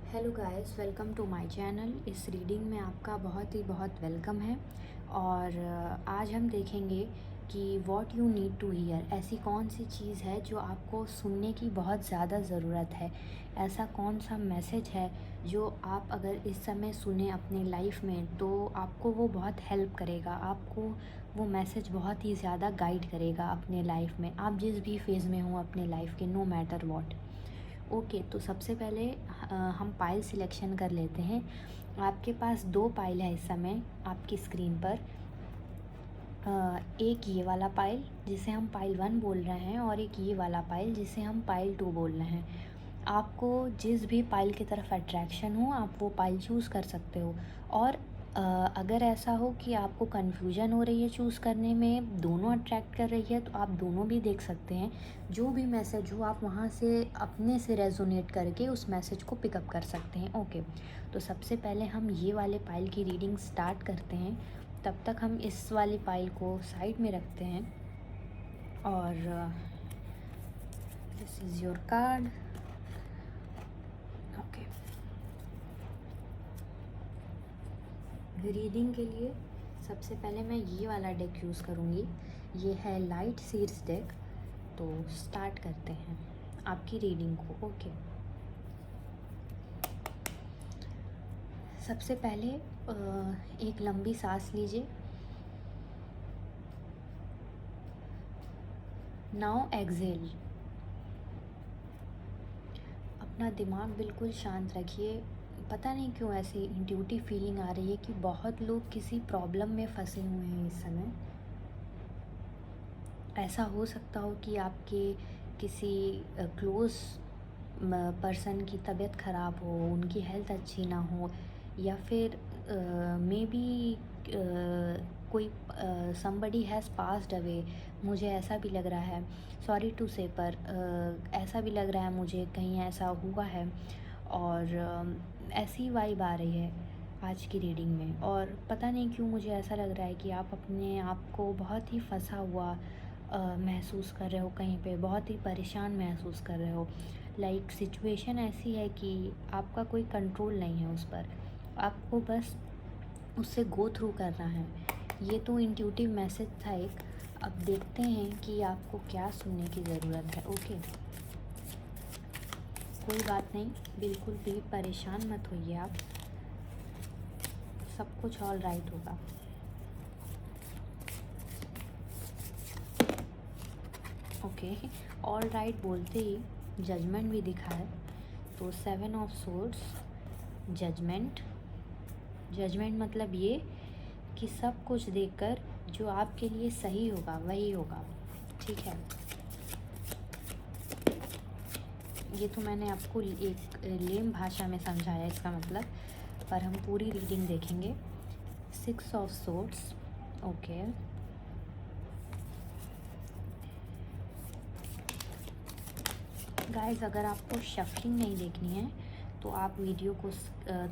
Hello guys, welcome to my channel. इस reading में आपका बहुत वेलकम है। और आज हम देखेंगे कि what you need to hear, ऐसी कौन सी चीज़ है जो आपको सुनने की बहुत ज़्यादा ज़रूरत है। ऐसा कौन सा मैसेज है जो आप अगर इस समय सुने अपने लाइफ में तो आपको वो बहुत हेल्प करेगा, आपको वो मैसेज बहुत ही ज़्यादा गाइड करेगा अपने लाइफ में, आप जिस भी फेज़ में हो अपने लाइफ के, नो मैटर व्हाट। ओके, तो सबसे पहले हम पाइल सिलेक्शन कर लेते हैं। आपके पास दो पाइल है इस समय आपकी स्क्रीन पर। एक ये वाला पाइल जिसे हम पाइल 1 बोल रहे हैं, और एक ये वाला पाइल जिसे हम पाइल 2 बोल रहे हैं। आपको जिस भी पाइल की तरफ अट्रैक्शन हो आप वो पाइल चूज़ कर सकते हो। और अगर ऐसा हो कि आपको कन्फ्यूजन हो रही है चूज़ करने में, दोनों अट्रैक्ट कर रही है, तो आप दोनों भी देख सकते हैं। जो भी मैसेज हो आप वहाँ से अपने से रेजोनेट करके उस मैसेज को पिकअप कर सकते हैं। ओके, तो सबसे पहले हम ये वाले पाइल की रीडिंग स्टार्ट करते हैं। तब तक हम इस वाली पाइल को साइड में रखते हैं। और this is your card. Okay, reading के लिए सबसे पहले मैं ये वाला डेक यूज़ करूँगी। ये है लाइट सीड्स डेक। तो स्टार्ट करते हैं आपकी रीडिंग को। ओके, सबसे पहले एक लंबी सांस लीजिए। Now exhale. अपना दिमाग बिल्कुल शांत रखिए। पता नहीं क्यों ऐसी इंट्यूटिव फीलिंग आ रही है कि बहुत लोग किसी प्रॉब्लम में फंसे हुए हैं इस समय। ऐसा हो सकता हो कि आपके किसी क्लोज़ पर्सन की तबीयत ख़राब हो, उनकी हेल्थ अच्छी ना हो, या फिर मे बी कोई समबडी हैज़ पास्ड अवे। मुझे ऐसा भी लग रहा है, सॉरी टू से, पर ऐसा भी लग रहा है मुझे कहीं ऐसा हुआ है। और ऐसी वाइब आ रही है आज की रीडिंग में। और पता नहीं क्यों मुझे ऐसा लग रहा है कि आप अपने आप को बहुत ही फंसा हुआ महसूस कर रहे हो, कहीं पे बहुत ही परेशान महसूस कर रहे हो। लाइक सिचुएशन ऐसी है कि आपका कोई कंट्रोल नहीं है उस पर, आपको बस उससे गो थ्रू करना है। ये तो इंट्यूटिव मैसेज था एक। अब देखते हैं कि आपको क्या सुनने की ज़रूरत है। ओके, कोई बात नहीं, बिल्कुल भी परेशान मत होइए आप, सब कुछ ऑल राइट होगा। ओके, ऑल राइट बोलते ही जजमेंट भी दिखा है। तो 7 ऑफ सोर्ड्स, जजमेंट। जजमेंट मतलब ये कि सब कुछ देखकर जो आपके लिए सही होगा वही होगा। ठीक है, ये तो मैंने आपको एक लेम भाषा में समझाया इसका मतलब, पर हम पूरी रीडिंग देखेंगे। 6 ऑफ सोर्ड्स। ओके, गाइस, अगर आपको शफलिंग नहीं देखनी है तो आप वीडियो को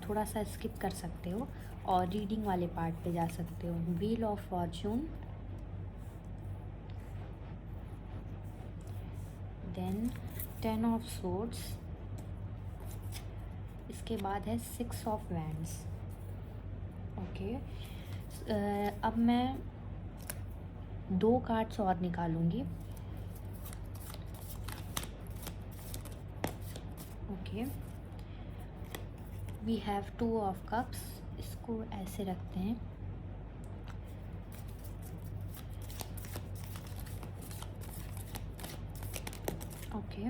थोड़ा सा स्किप कर सकते हो और रीडिंग वाले पार्ट पे जा सकते हो। Wheel of fortune, then 10 of swords, इसके बाद है 6 ऑफ वैंड्स। ओके, अब मैं दो कार्ड्स और निकालूंगी। Okay, we have 2 of cups, इसको ऐसे रखते हैं। Okay,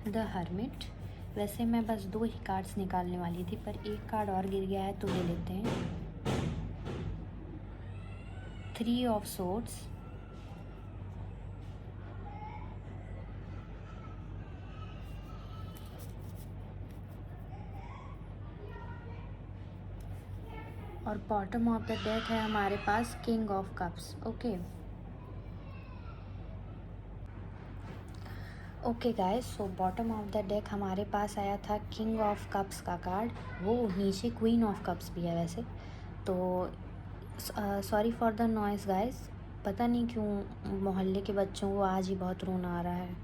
the hermit. वैसे मैं बस दो ही कार्ड्स निकालने वाली थी, पर एक कार्ड और गिर गया है तो ले लेते हैं। 3 ऑफ सोर्ड्स, और बॉटम ऑफ द डेक है हमारे पास king of cups. Okay, okay guys, so bottom of the deck हमारे पास आया था किंग ऑफ कप्स का कार्ड। वो नीचे क्वीन ऑफ कप्स भी है वैसे तो। Sorry for the noise guys, पता नहीं क्यों मोहल्ले के बच्चों को आज ही बहुत रोना आ रहा है।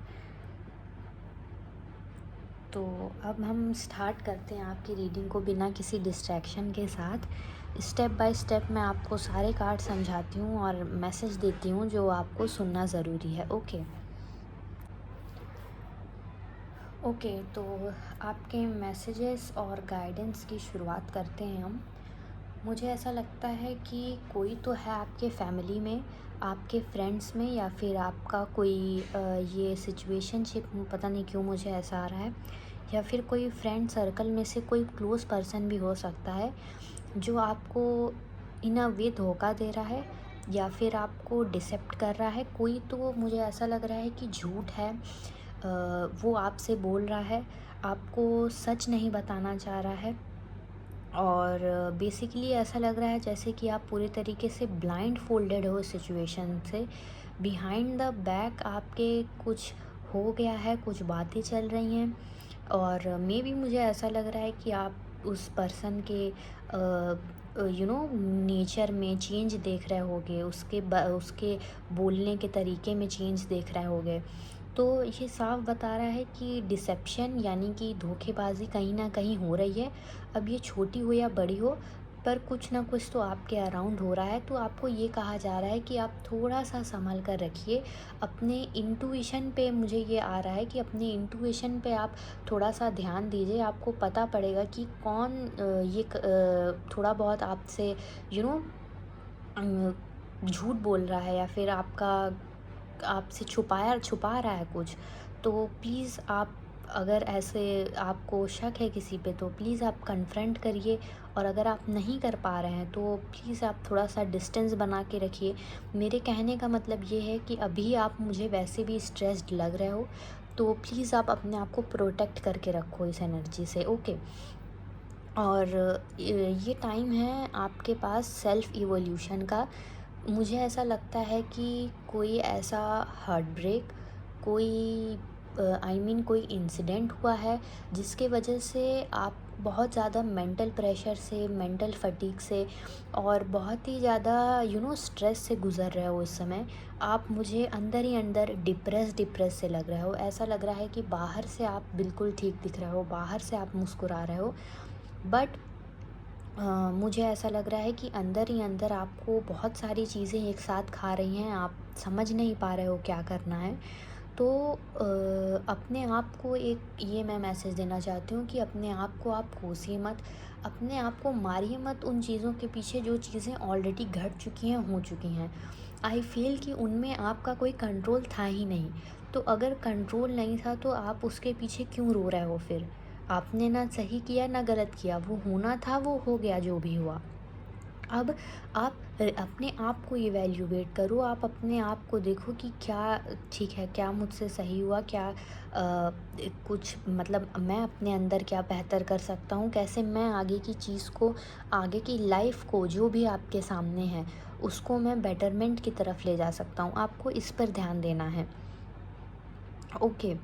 तो अब हम स्टार्ट करते हैं आपकी रीडिंग को बिना किसी डिस्ट्रैक्शन के साथ। स्टेप बाय स्टेप मैं आपको सारे कार्ड समझाती हूँ और मैसेज देती हूँ जो आपको सुनना ज़रूरी है। ओके ओके, तो आपके मैसेजेस और गाइडेंस की शुरुआत करते हैं हम। मुझे ऐसा लगता है कि कोई तो है आपके फैमिली में, आपके फ्रेंड्स में, या फिर आपका कोई ये सिचुएशनशिप, पता नहीं क्यों मुझे ऐसा आ रहा है, या फिर कोई फ्रेंड सर्कल में से कोई क्लोज़ पर्सन भी हो सकता है जो आपको इन अ वे धोखा दे रहा है या फिर आपको डिसेप्ट कर रहा है। कोई तो मुझे ऐसा लग रहा है कि झूठ है, वो आपसे बोल रहा है, आपको सच नहीं बताना चाह रहा है। और बेसिकली ऐसा लग रहा है जैसे कि आप पूरे तरीके से ब्लाइंड फोल्डेड हो सिचुएशन से। बिहाइंड द बैक आपके कुछ हो गया है, कुछ बातें चल रही हैं, और मे बी मुझे ऐसा लग रहा है कि आप उस पर्सन के नेचर में चेंज देख रहे होगे, उसके बोलने के तरीके में चेंज देख रहे होगे। तो ये साफ बता रहा है कि डिसेप्शन यानी कि धोखेबाजी कहीं ना कहीं हो रही है। अब ये छोटी हो या बड़ी हो, पर कुछ ना कुछ तो आपके अराउंड हो रहा है। तो आपको ये कहा जा रहा है कि आप थोड़ा सा संभल कर रखिए अपने इंटुइशन पे। मुझे ये आ रहा है कि अपने इंटुइशन पे आप थोड़ा सा ध्यान दीजिए। आपको पता पड़ेगा कि कौन थोड़ा बहुत आपसे यू नो झूठ बोल रहा है, या फिर आपसे छुपा रहा है कुछ। तो प्लीज़ आप, अगर ऐसे आपको शक है किसी पे, तो प्लीज़ आप कन्फ्रंट करिए। और अगर आप नहीं कर पा रहे हैं तो प्लीज़ आप थोड़ा सा डिस्टेंस बना के रखिए। मेरे कहने का मतलब ये है कि अभी आप मुझे वैसे भी स्ट्रेस्ड लग रहे हो, तो प्लीज़ आप अपने आप को प्रोटेक्ट करके रखो इस एनर्जी से। ओके, और ये टाइम है आपके पास सेल्फ इवोल्यूशन का। मुझे ऐसा लगता है कि कोई ऐसा हार्ट ब्रेक, कोई कोई इंसिडेंट हुआ है जिसके वजह से आप बहुत ज़्यादा मेंटल प्रेशर से, मेंटल फटीग से, और बहुत ही ज़्यादा स्ट्रेस से गुज़र रहे हो इस समय। आप मुझे अंदर ही अंदर डिप्रेस से लग रहे हो। ऐसा लग रहा है कि बाहर से आप बिल्कुल ठीक दिख रहे हो, बाहर से आप मुस्कुरा रहे हो, बट मुझे ऐसा लग रहा है कि अंदर ही अंदर आपको बहुत सारी चीज़ें एक साथ खा रही हैं, आप समझ नहीं पा रहे हो क्या करना है। तो अपने आप को एक ये मैं मैसेज देना चाहती हूँ कि अपने आप को आप कोसिए मत, अपने आप को मारिए मत उन चीज़ों के पीछे जो चीज़ें ऑलरेडी घट चुकी हैं, हो चुकी हैं। आई फील कि उनमें आपका कोई कंट्रोल था ही नहीं। तो अगर कंट्रोल नहीं था तो आप उसके पीछे क्यों रो रहे हो फिर? आपने ना सही किया ना गलत किया, वो होना था, वो हो गया जो भी हुआ। अब आप अपने आप को इवैल्यूएट करो, आप अपने आप को देखो कि क्या ठीक है, क्या मुझसे सही हुआ, क्या कुछ मतलब मैं अपने अंदर क्या बेहतर कर सकता हूँ, कैसे मैं आगे की चीज़ को, आगे की लाइफ को, जो भी आपके सामने है उसको मैं बेटरमेंट की तरफ ले जा सकता हूँ। आपको इस पर ध्यान देना है। ओके,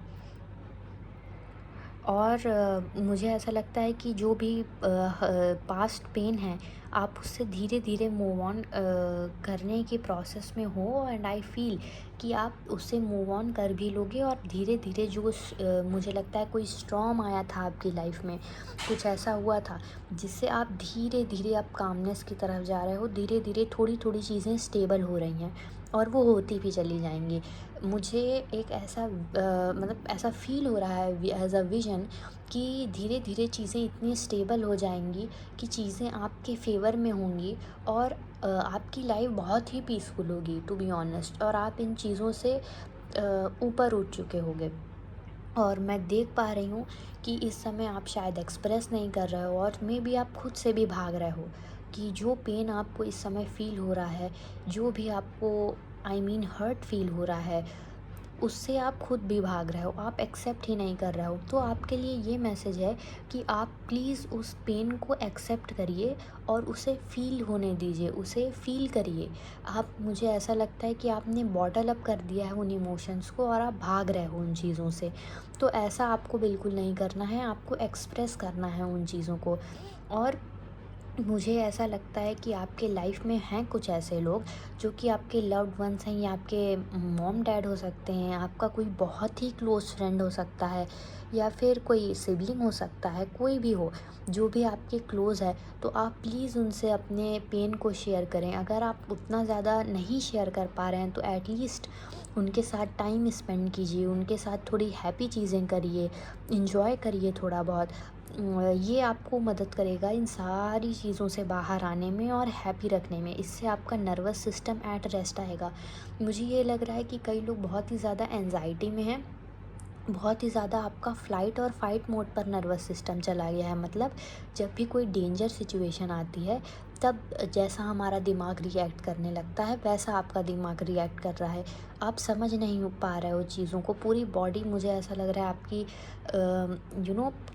और मुझे ऐसा लगता है कि जो भी पास्ट पेन है, आप उससे धीरे धीरे मूव ऑन करने के प्रोसेस में हो। एंड आई फील कि आप उससे मूव ऑन कर भी लोगे, और धीरे धीरे मुझे लगता है कोई स्टॉर्म आया था आपकी लाइफ में, कुछ ऐसा हुआ था जिससे आप धीरे धीरे आप कामनेस की तरफ जा रहे हो। धीरे धीरे थोड़ी थोड़ी चीज़ें स्टेबल हो रही हैं, और वो होती भी चली जाएंगी। मुझे एक ऐसा मतलब ऐसा फ़ील हो रहा है एज़ अ विज़न कि धीरे धीरे चीज़ें इतनी स्टेबल हो जाएंगी कि चीज़ें आपके फेवर में होंगी, और आपकी लाइफ बहुत ही पीसफुल होगी, टू बी ऑनेस्ट। और आप इन चीज़ों से ऊपर उठ चुके होंगे। और मैं देख पा रही हूँ कि इस समय आप शायद एक्सप्रेस नहीं कर रहे हो, और मे बी आप खुद से भी भाग रहे हो कि जो पेन आपको इस समय फ़ील हो रहा है, जो भी आपको हर्ट फील हो रहा है, उससे आप खुद भी भाग रहे हो, आप एक्सेप्ट ही नहीं कर रहे हो। तो आपके लिए ये मैसेज है कि आप प्लीज़ उस पेन को एक्सेप्ट करिए और उसे फ़ील होने दीजिए, उसे फ़ील करिए। आप, मुझे ऐसा लगता है कि आपने बॉटल अप कर दिया है उन इमोशंस को, और आप भाग रहे हो उन चीज़ों से। तो ऐसा आपको बिल्कुल नहीं करना है, आपको एक्सप्रेस करना है उन चीज़ों को। और मुझे ऐसा लगता है कि आपके लाइफ में हैं कुछ ऐसे लोग जो कि आपके लव्ड वंस हैं, या आपके मॉम डैड हो सकते हैं, आपका कोई बहुत ही क्लोज़ फ्रेंड हो सकता है, या फिर कोई सिबलिंग हो सकता है, कोई भी हो, जो भी आपके क्लोज़ है। तो आप प्लीज़ उनसे अपने पेन को शेयर करें। अगर आप उतना ज़्यादा नहीं शेयर कर पा रहे हैं तो एटलीस्ट उनके साथ टाइम स्पेंड कीजिए, उनके साथ थोड़ी हैप्पी चीज़ें करिए, एंजॉय करिए थोड़ा बहुत। ये आपको मदद करेगा इन सारी चीज़ों से बाहर आने में और हैप्पी रखने में। इससे आपका नर्वस सिस्टम एट रेस्ट आएगा। मुझे ये लग रहा है कि कई लोग बहुत ही ज़्यादा एंजाइटी में हैं, बहुत ही ज़्यादा आपका फ़्लाइट और फ़ाइट मोड पर नर्वस सिस्टम चला गया है। मतलब जब भी कोई डेंजर सिचुएशन आती है, तब जैसा हमारा दिमाग रिएक्ट करने लगता है, वैसा आपका दिमाग रिएक्ट कर रहा है। आप समझ नहीं हो पा रहे हो चीज़ों को, पूरी बॉडी मुझे ऐसा लग रहा है आपकी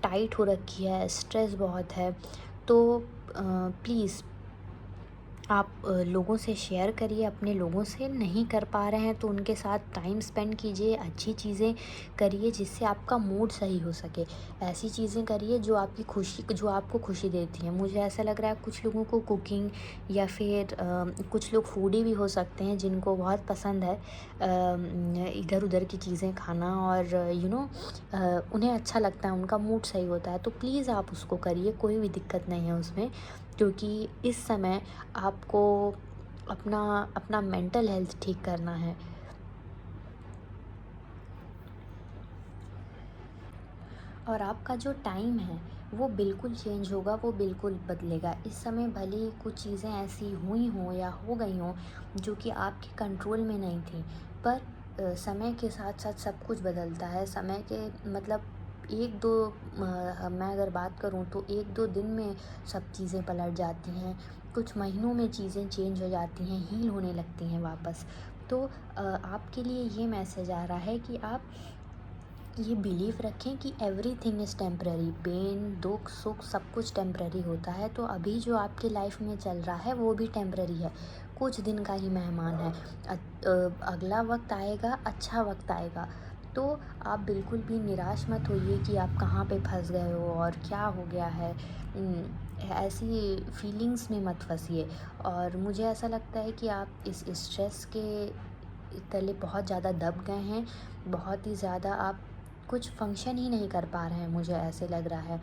टाइट हो रखी है, स्ट्रेस बहुत है। तो प्लीज़ आप लोगों से शेयर करिए, अपने लोगों से नहीं कर पा रहे हैं तो उनके साथ टाइम स्पेंड कीजिए, अच्छी चीज़ें करिए जिससे आपका मूड सही हो सके। ऐसी चीज़ें करिए जो आपको खुशी देती हैं। मुझे ऐसा लग रहा है कुछ लोगों को कुकिंग, या फिर कुछ लोग फूडी भी हो सकते हैं जिनको बहुत पसंद है इधर-उधर की चीज़ें खाना, और उन्हें अच्छा लगता है, उनका मूड सही होता है। तो प्लीज़ आप उसको करिए, कोई भी दिक्कत नहीं है उसमें, क्योंकि इस समय आपको अपना अपना मेंटल हेल्थ ठीक करना है। और आपका जो टाइम है वो बिल्कुल चेंज होगा, वो बिल्कुल बदलेगा। इस समय भले ही कुछ चीज़ें ऐसी हुई हों या हो गई हों जो कि आपके कंट्रोल में नहीं थी, पर समय के साथ साथ सब कुछ बदलता है। समय के मतलब एक दो मैं अगर बात करूँ तो एक दो दिन में सब चीज़ें पलट जाती हैं, कुछ महीनों में चीज़ें चेंज हो जाती हैं, हील होने लगती हैं वापस। तो आपके लिए ये मैसेज आ रहा है कि आप ये बिलीव रखें कि एवरीथिंग इज़ टेम्पररी। पेन, दुख, सुख सब कुछ टेम्पररी होता है। तो अभी जो आपकी लाइफ में चल रहा है वो भी टेम्पररी है, कुछ दिन का ही मेहमान है। अगला वक्त आएगा, अच्छा वक्त आएगा। तो आप बिल्कुल भी निराश मत होइए कि आप कहाँ पे फंस गए हो और क्या हो गया है। ऐसी फीलिंग्स में मत फंसिए। और मुझे ऐसा लगता है कि आप इस स्ट्रेस के तले बहुत ज़्यादा दब गए हैं, बहुत ही ज़्यादा आप कुछ फंक्शन ही नहीं कर पा रहे हैं, मुझे ऐसे लग रहा है।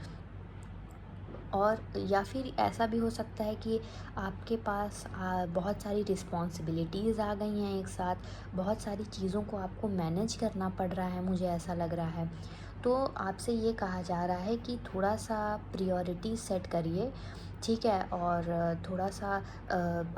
और या फिर ऐसा भी हो सकता है कि आपके पास बहुत सारी रिस्पॉन्सिबिलिटीज़ आ गई हैं एक साथ, बहुत सारी चीज़ों को आपको मैनेज करना पड़ रहा है, मुझे ऐसा लग रहा है। तो आपसे ये कहा जा रहा है कि थोड़ा-सा प्रायोरिटी सेट करिए, ठीक है? और थोड़ा-सा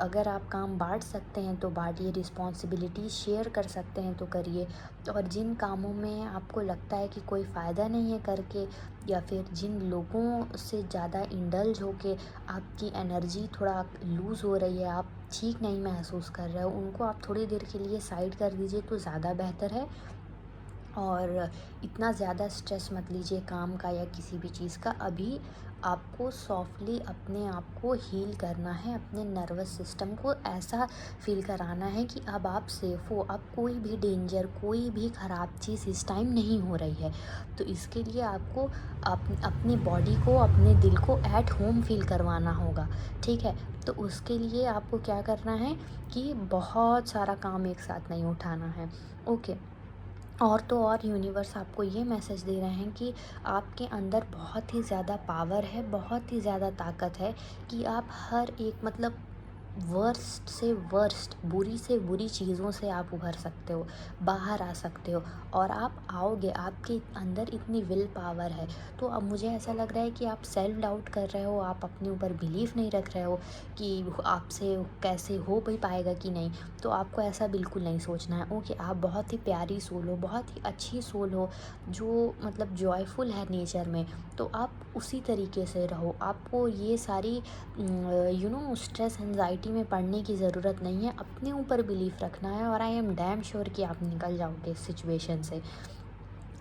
अगर आप काम बाँट सकते हैं तो बाँटिए, रिस्पॉन्सिबिलिटी शेयर कर सकते हैं तो करिए। और जिन कामों में आपको लगता है कि कोई फ़ायदा नहीं है करके, या फिर जिन लोगों से ज़्यादा इंडल्ज होके आपकी एनर्जी थोड़ा लूज़ हो रही है, आप ठीक नहीं महसूस कर रहे हो, उनको आप थोड़ी देर के लिए साइड कर दीजिए तो ज़्यादा बेहतर है। और इतना ज़्यादा स्ट्रेस मत लीजिए काम का या किसी भी चीज़ का। अभी आपको सॉफ्टली अपने आप को हील करना है, अपने नर्वस सिस्टम को ऐसा फ़ील कराना है कि अब आप सेफ़ हो, अब कोई भी डेंजर, कोई भी ख़राब चीज़ इस टाइम नहीं हो रही है। तो इसके लिए आपको अपनी बॉडी को, अपने दिल को एट होम फ़ील करवाना होगा, ठीक है? तो उसके लिए आपको क्या करना है कि बहुत सारा काम एक साथ नहीं उठाना है, ओके? और तो और यूनिवर्स आपको ये मैसेज दे रहे हैं कि आपके अंदर बहुत ही ज़्यादा पावर है, बहुत ही ज़्यादा ताकत है कि आप हर एक मतलब वर्स्ट से वर्स्ट, बुरी से बुरी चीज़ों से आप उभर सकते हो, बाहर आ सकते हो, और आप आओगे। आपके अंदर इतनी विल पावर है। तो अब मुझे ऐसा लग रहा है कि आप सेल्फ डाउट कर रहे हो, आप अपने ऊपर बिलीव नहीं रख रहे हो कि आपसे कैसे हो भी पाएगा कि नहीं। तो आपको ऐसा बिल्कुल नहीं सोचना है, ओके? आप बहुत ही प्यारी सोल हो, बहुत ही अच्छी सोल हो, जो मतलब जॉयफुल है नेचर में। तो आप उसी तरीके से रहो। आपको ये सारी स्ट्रेस एंजाइटी में पड़ने की ज़रूरत नहीं है। अपने ऊपर बिलीफ रखना है, और आई एम डैम श्योर कि आप निकल जाओगे इस सिचुएशन से।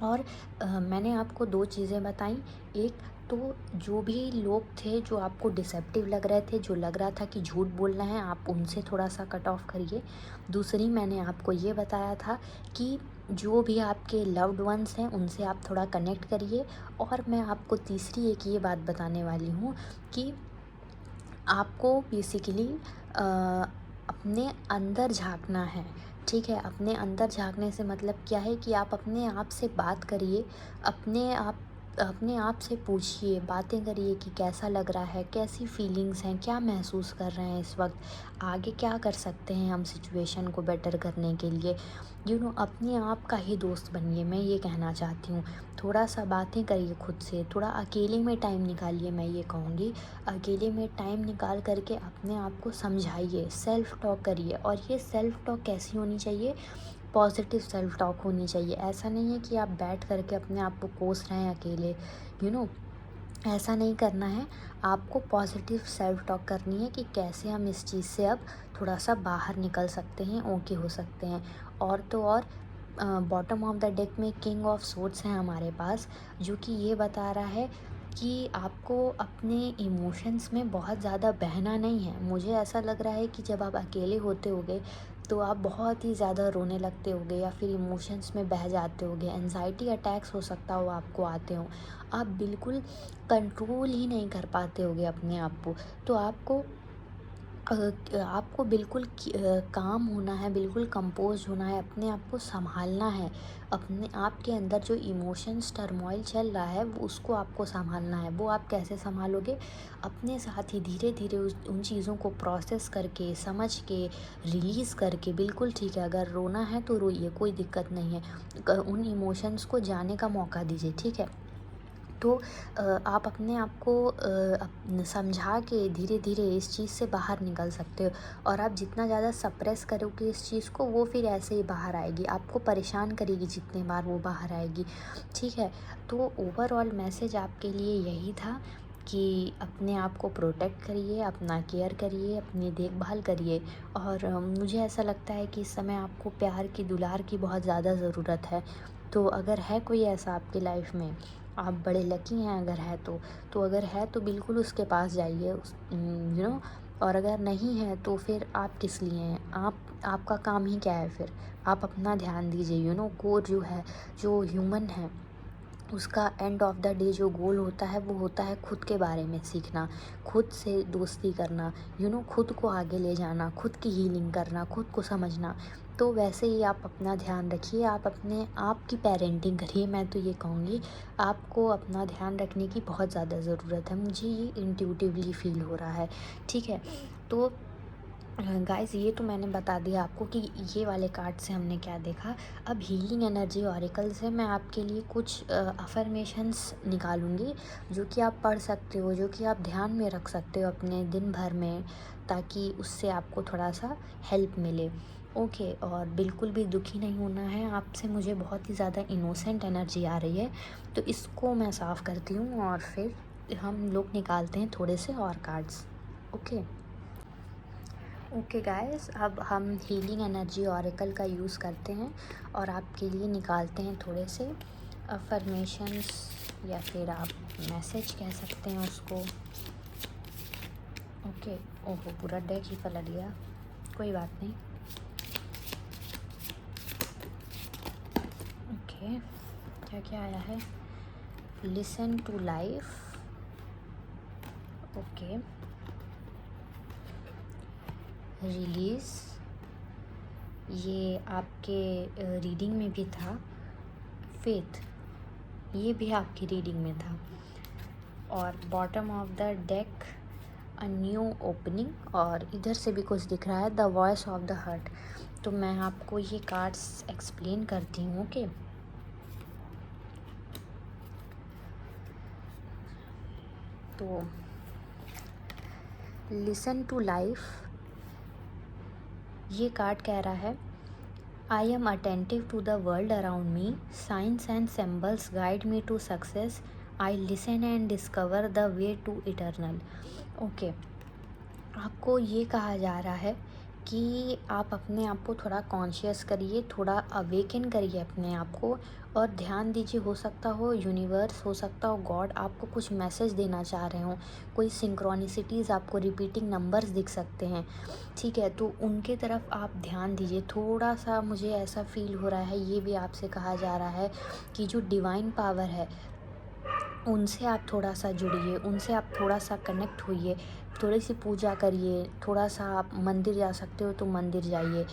और मैंने आपको 2 चीज़ें बताई। एक तो जो भी लोग थे जो आपको डिसेप्टिव लग रहे थे, जो लग रहा था कि झूठ बोल रहे हैं, आप उनसे थोड़ा-सा कट ऑफ करिए। दूसरी मैंने आपको ये बताया था कि जो भी आपके लव्ड वन्स हैं उनसे आप थोड़ा कनेक्ट करिए। और मैं आपको तीसरी एक ये बात बताने वाली हूँ कि आपको बेसिकली अपने अंदर झाँकना है, ठीक है? अपने अंदर झाँकने से मतलब क्या है कि आप अपने आप से बात करिए, अपने आप से पूछिए, बातें करिए कि कैसा लग रहा है, कैसी फीलिंग्स हैं, क्या महसूस कर रहे हैं इस वक़्त, आगे क्या कर सकते हैं हम सिचुएशन को बेटर करने के लिए। अपने आप का ही दोस्त बनिए, मैं ये कहना चाहती हूँ। थोड़ा-सा बातें करिए खुद से, थोड़ा अकेले में टाइम निकालिए, मैं ये कहूँगी। अकेले में टाइम निकाल कर के अपने आप को समझाइए, सेल्फ टॉक करिए, और ये सेल्फ टॉक कैसी होनी चाहिए? पॉजिटिव सेल्फ टॉक होनी चाहिए। ऐसा नहीं है कि आप बैठ कर के अपने आप को कोस रहे हैं अकेले, यू नो ऐसा नहीं करना है। आपको पॉजिटिव सेल्फ टॉक करनी है कि कैसे हम इस चीज़ से अब थोड़ा-सा बाहर निकल सकते हैं, ओके हो सकते हैं। और तो और बॉटम ऑफ द डेक में किंग ऑफ सोर्ड्स हैं हमारे पास, जो कि ये बता रहा है कि आपको अपने इमोशंस में बहुत ज़्यादा बहना नहीं है। मुझे ऐसा लग रहा है कि जब आप अकेले होते होगे तो आप बहुत ही ज़्यादा रोने लगते होगे या फिर इमोशंस में बह जाते होगे, एंजाइटी अटैक्स हो सकता हो आपको आते हों। आप बिल्कुल कंट्रोल ही नहीं कर पाते होगे अपने आप को। तो आपको बिल्कुल काम होना है, बिल्कुल कंपोज़ होना है, अपने आप को सँभालना है। अपने आप के अंदर जो इमोशंस टर्मॉइल चल रहा है वो उसको आपको सँभालना है। वो आप कैसे सँभालोगे? अपने साथ ही धीरे-धीरे उन चीज़ों को प्रोसेस करके, समझ के, रिलीज़ करके। बिल्कुल ठीक है, अगर रोना है तो रोइए, कोई दिक्कत नहीं है। उन इमोशंस को जाने का मौका दीजिए, ठीक है? तो आप अपने आप को समझा के धीरे-धीरे इस चीज़ से बाहर निकल सकते हो। और आप जितना ज़्यादा सप्रेस करोगे इस चीज़ को, वो फिर ऐसे ही बाहर आएगी, आपको परेशान करेगी जितनी बार वो बाहर आएगी, ठीक है? तो ओवरऑल मैसेज आपके लिए यही था कि अपने आप को प्रोटेक्ट करिए, अपना केयर करिए, अपनी देखभाल करिए। और मुझे ऐसा लगता है कि इस समय आपको प्यार की, दुलार की बहुत ज़्यादा ज़रूरत है। तो अगर है कोई ऐसा आपकी लाइफ़ में, आप बड़े लकी हैं अगर है तो अगर है तो बिल्कुल उसके पास जाइए, और अगर नहीं है तो फिर आप किस लिए हैं? आपका काम ही क्या है फिर? आप अपना ध्यान दीजिए, गोल जो है, जो ह्यूमन है, उसका एंड ऑफ द डे जो गोल होता है वो होता है खुद के बारे में सीखना, खुद से दोस्ती करना, खुद को आगे ले जाना, खुद की हीलिंग करना, खुद को समझना। तो वैसे ही आप अपना ध्यान रखिए, आप अपने आप की पेरेंटिंग करिए, मैं तो ये कहूँगी। आपको अपना ध्यान रखने की बहुत ज़्यादा ज़रूरत है, मुझे ये इंट्यूटिवली फ़ील हो रहा है, ठीक है? तो गाइस, ये तो मैंने बता दिया आपको कि ये वाले कार्ड से हमने क्या देखा। अब हीलिंग एनर्जी ऑरिकल से मैं आपके लिए कुछ अफर्मेशंस निकालूंगी, जो कि आप पढ़ सकते हो, जो कि आप ध्यान में रख सकते हो अपने दिन भर में, ताकि उससे आपको थोड़ा सा हेल्प मिले। ओके, और बिल्कुल भी दुखी नहीं होना है आपसे, मुझे बहुत ही ज़्यादा इनोसेंट एनर्जी आ रही है, तो इसको मैं साफ़ करती हूँ और फिर हम लोग निकालते हैं थोड़े से और कार्ड्स। ओके ओके गाइस, अब हम हीलिंग एनर्जी ऑरेकल का यूज़ करते हैं और आपके लिए निकालते हैं थोड़े से अफर्मेशंस, या फिर आप मैसेज कह सकते हैं उसको। ओके, ओहो, पूरा डेक ही पलट गया, कोई बात नहीं। ओके, क्या क्या आया है? Listen to life, okay, release, ये आपके रीडिंग में भी था। फेथ, ये भी आपकी रीडिंग में था। और bottom of the deck a new opening, और इधर से भी कुछ दिख रहा है, the voice of the heart. तो मैं आपको ये कार्ड्स एक्सप्लेन करती हूँ। ओके, तो लिसन टू लाइफ, ये कार्ड कह रहा है, I am attentive to the world around me, science and symbols guide me to success, I listen and discover the way to eternal. Okay, आपको ये कहा जा रहा है कि आप अपने आप को थोड़ा कॉन्शियस करिए, थोड़ा अवेकन करिए अपने आप को, और ध्यान दीजिए, हो सकता हो यूनिवर्स, हो सकता हो गॉड आपको कुछ मैसेज देना चाह रहे हो, कोई सिंक्रोनिसिटीज़, आपको रिपीटिंग नंबर्स दिख सकते हैं, ठीक है? तो उनके तरफ आप ध्यान दीजिए। थोड़ा सा मुझे ऐसा फील हो रहा है, ये भी आपसे कहा जा रहा है कि जो डिवाइन पावर है उनसे आप थोड़ा-सा जुड़िए, उनसे आप थोड़ा-सा कनेक्ट होइए, थोड़ी-सी पूजा करिए, थोड़ा-सा आप मंदिर जा सकते हो तो मंदिर जाइए।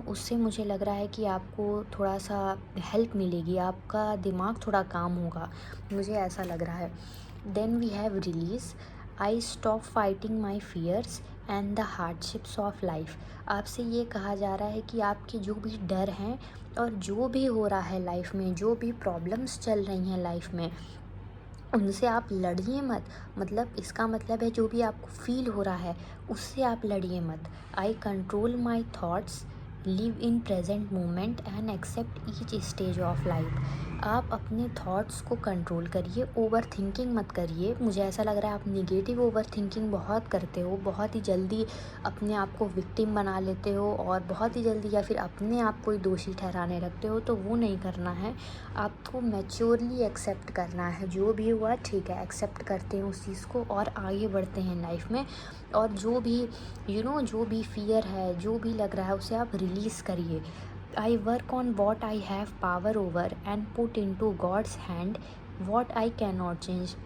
उससे मुझे लग रहा है कि आपको थोड़ा-सा हेल्प मिलेगी, आपका दिमाग थोड़ा काम होगा, मुझे ऐसा लग रहा है। Then we have release, I stop fighting my fears and the hardships of life. आपसे ये कहा जा रहा है कि आपके जो भी डर हैं और जो भी हो रहा है लाइफ में, जो भी प्रॉब्लम्स चल रही हैं लाइफ में, उनसे आप लड़िए मत। मतलब इसका मतलब है जो भी आपको फ़ील हो रहा है उससे आप लड़िए मत। I control my thoughts, live in present moment and accept each stage of life. आप अपने थॉट्स को कंट्रोल करिए, ओवर थिंकिंग मत करिए। मुझे ऐसा लग रहा है आप निगेटिव ओवर थिंकिंग बहुत करते हो, बहुत ही जल्दी अपने आप को विक्टिम बना लेते हो और बहुत ही जल्दी या फिर अपने आप को ही दोषी ठहराने लगते हो, तो वो नहीं करना है। आपको मैच्योरली एक्सेप्ट करना है, जो भी हुआ ठीक है, एक्सेप्ट करते हैं उस चीज़ को और आगे बढ़ते हैं लाइफ में। और जो भी जो भी फियर है, जो भी लग रहा है उसे आप रिलीज़ करिए। I work on what I have power over and put in to God's hand what I can not change.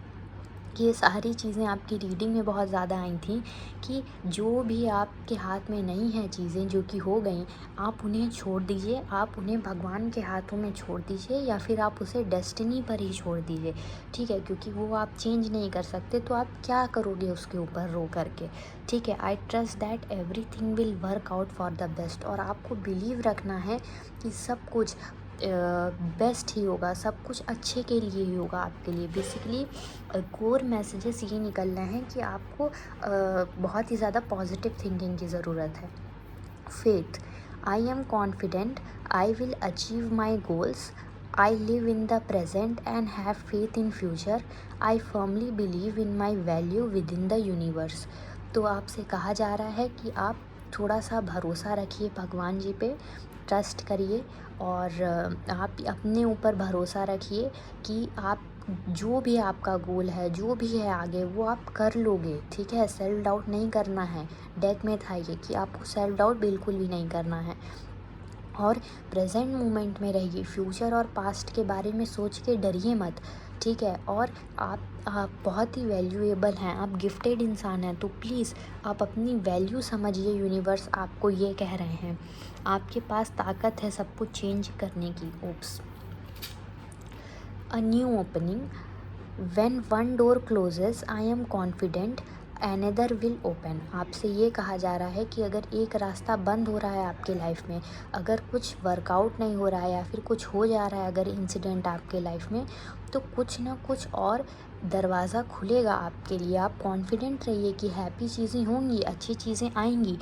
ये सारी चीज़ें आपकी रीडिंग में बहुत ज़्यादा आई थी कि जो भी आपके हाथ में नहीं है चीज़ें जो कि हो गई, आप उन्हें छोड़ दीजिए, आप उन्हें भगवान के हाथों में छोड़ दीजिए या फिर आप उसे डेस्टिनी पर ही छोड़ दीजिए, ठीक है, क्योंकि वो आप चेंज नहीं कर सकते, तो आप क्या करोगे उसके ऊपर रो करके, ठीक है। I trust that everything will work out for the best, और आपको बिलीव रखना है कि सब कुछ बेस्ट ही होगा, सब कुछ अच्छे के लिए ही होगा आपके लिए। बेसिकली कोर मैसेजेस ये निकल रहे हैं कि आपको बहुत ही ज़्यादा पॉजिटिव थिंकिंग की ज़रूरत है। Faith, I am confident I will achieve my goals, I live in the present and have faith in future, I firmly believe in my value with in the universe. तो आपसे कहा जा रहा है कि आप थोड़ा सा भरोसा रखिए भगवान जी पे, ट्रस्ट करिए और आप अपने ऊपर भरोसा रखिए कि आप जो भी आपका गोल है, जो भी है आगे, वो आप कर लोगे, ठीक है। सेल्फ डाउट नहीं करना है, डेक में था ये कि आपको सेल्फ डाउट बिल्कुल भी नहीं करना है और प्रेजेंट मोमेंट में रहिए। फ्यूचर और पास्ट के बारे में सोच के डरिए मत, ठीक है। और आप बहुत ही वैल्यूएबल हैं, आप गिफ्टेड इंसान हैं, तो प्लीज़ आप अपनी वैल्यू समझिए। यूनिवर्स आपको ये कह रहे हैं, आपके पास ताकत है सब कुछ चेंज करने की। Oops, a new opening, when one door closes I am confident another will open. आपसे ये कहा जा रहा है कि अगर एक रास्ता बंद हो रहा है आपके लाइफ में, अगर कुछ वर्कआउट नहीं हो रहा है या फिर कुछ हो जा रहा है अगर इंसिडेंट आपके लाइफ में, तो कुछ ना कुछ और दरवाज़ा खुलेगा आपके लिए। आप कॉन्फिडेंट रहिए कि हैप्पी चीज़ें होंगी, अच्छी चीज़ें आएंगी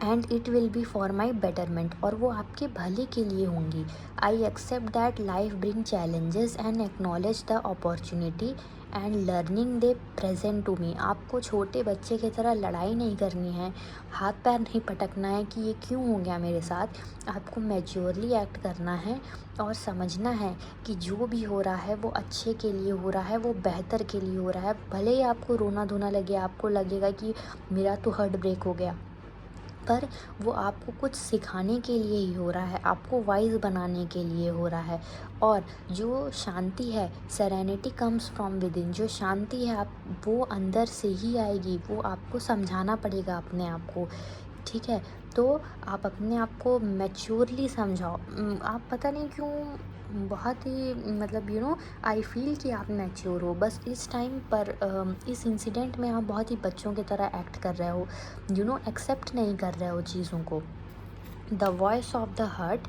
and it will be for my betterment, और वो आपके भले के लिए होंगी। I accept that life bring challenges and acknowledge the opportunity and learning they present to me. आपको छोटे बच्चे की तरह लड़ाई नहीं करनी है, हाथ पैर नहीं पटकना है कि ये क्यों हो गया मेरे साथ। आपको मैच्योरली एक्ट करना है और समझना है कि जो भी हो रहा है वो अच्छे के लिए हो रहा है, वो बेहतर के लिए हो रहा है। भले ही आपको रोना धोना लगे, आपको लगेगा कि मेरा तो हार्ट ब्रेक हो गया, पर वो आपको कुछ सिखाने के लिए ही हो रहा है, आपको वाइज बनाने के लिए हो रहा है। और जो शांति है, serenity comes from with in, जो शांति है आप वो अंदर से ही आएगी, वो आपको समझाना पड़ेगा अपने आप को, ठीक है। तो आप अपने आप को मैच्योरली समझाओ। आप पता नहीं क्यों बहुत ही मतलब आई फील कि आप मैच्योर हो, बस इस टाइम पर इस इंसिडेंट में आप बहुत ही बच्चों की तरह एक्ट कर रहे हो, एक्सेप्ट नहीं कर रहे हो चीज़ों को। The voice of the heart,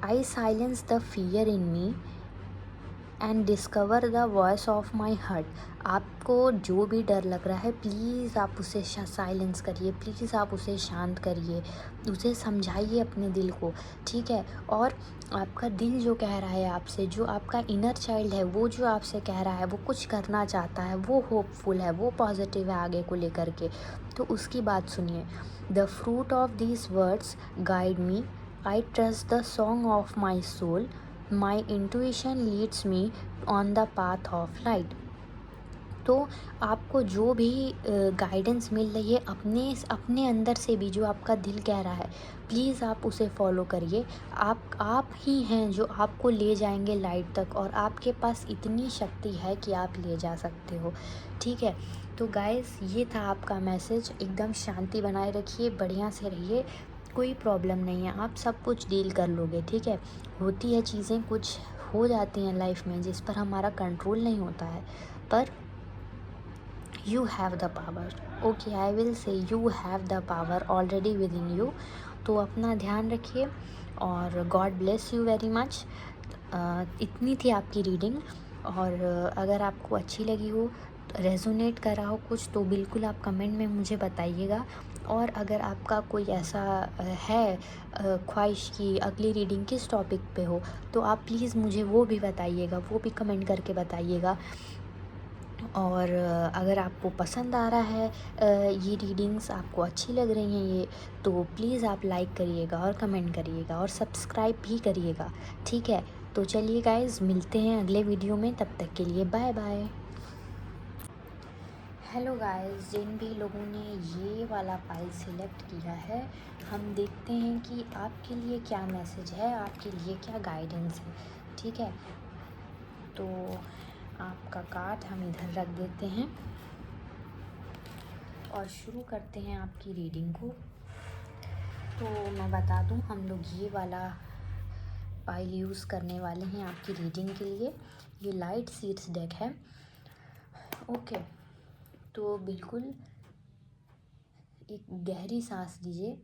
I silence the fear in me and discover the voice of my heart. आपको जो भी डर लग रहा है प्लीज़ आप उसे साइलेंस करिए, प्लीज़ आप उसे शांत करिए, उसे समझाइए अपने दिल को, ठीक है। और आपका दिल जो कह रहा है आपसे, जो आपका इनर चाइल्ड है वो जो आपसे कह रहा है, वो कुछ करना चाहता है, वो होपफुल है, वो पॉजिटिव है आगे को लेकर के, तो उसकी बात सुनिए। The fruit of these words guide me, I trust the song of my soul, my intuition leads me on the path of light। तो आपको जो भी गाइडेंस मिल रही है अपने अपने अंदर से भी, जो आपका दिल कह रहा है, प्लीज़ आप उसे फॉलो करिए। आप ही हैं जो आपको ले जाएंगे लाइट तक, और आपके पास इतनी शक्ति है कि आप ले जा सकते हो। ठीक है, तो गाइस ये था आपका मैसेज। एकदम शांति बनाए रखिए, बढ़िया से रहिए, कोई प्रॉब्लम नहीं है, आप सब कुछ डील कर लोगे। ठीक है, होती है चीज़ें, कुछ हो जाती हैं लाइफ में जिस पर हमारा कंट्रोल नहीं होता है, पर you have the power. Okay, I will say you have the power already within you. तो अपना ध्यान रखिए, और God bless you very much. इतनी थी आपकी रीडिंग, और अगर आपको अच्छी लगी हो, रेजोनेट करा हो कुछ, तो बिल्कुल आप कमेंट में मुझे बताइएगा। और अगर आपका कोई ऐसा है ख्वाहिश कि अगली रीडिंग किस टॉपिक पे हो, तो आप प्लीज़ मुझे वो भी बताइएगा, वो भी कमेंट करके बताइएगा। और अगर आपको पसंद आ रहा है, ये रीडिंग्स आपको अच्छी लग रही हैं ये, तो प्लीज़ आप लाइक करिएगा और कमेंट करिएगा और सब्सक्राइब भी करिएगा। ठीक है, तो चलिए गाइस, मिलते हैं अगले वीडियो में, तब तक के लिए बाय बाय। हेलो गाइस, जिन भी लोगों ने ये वाला पाइल सिलेक्ट किया है, हम देखते हैं कि आपके लिए क्या मैसेज है, आपके लिए क्या गाइडेंस है। ठीक है, तो आपका कार्ड हम इधर रख देते हैं और शुरू करते हैं आपकी रीडिंग को। तो मैं बता दूं, हम लोग ये वाला पाइल यूज़ करने वाले हैं आपकी रीडिंग के लिए। ये लाइट सीड्स डेक है। ओके, तो बिल्कुल एक गहरी सांस लीजिए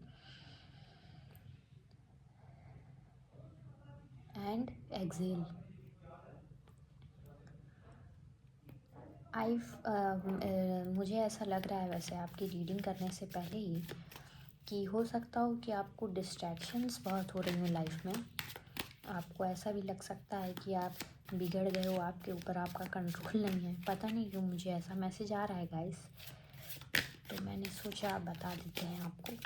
एंड एक्सहेल। मुझे ऐसा लग रहा है वैसे आपकी रीडिंग करने से पहले ही, कि हो सकता हो कि आपको डिस्ट्रैक्शंस बहुत हो रही हो लाइफ में। आपको ऐसा भी लग सकता है कि आप बिगड़ गए हो, आपके ऊपर आपका कंट्रोल नहीं है। पता नहीं क्यों मुझे ऐसा मैसेज आ रहा है गाइस, तो मैंने सोचा बता देते हैं आपको।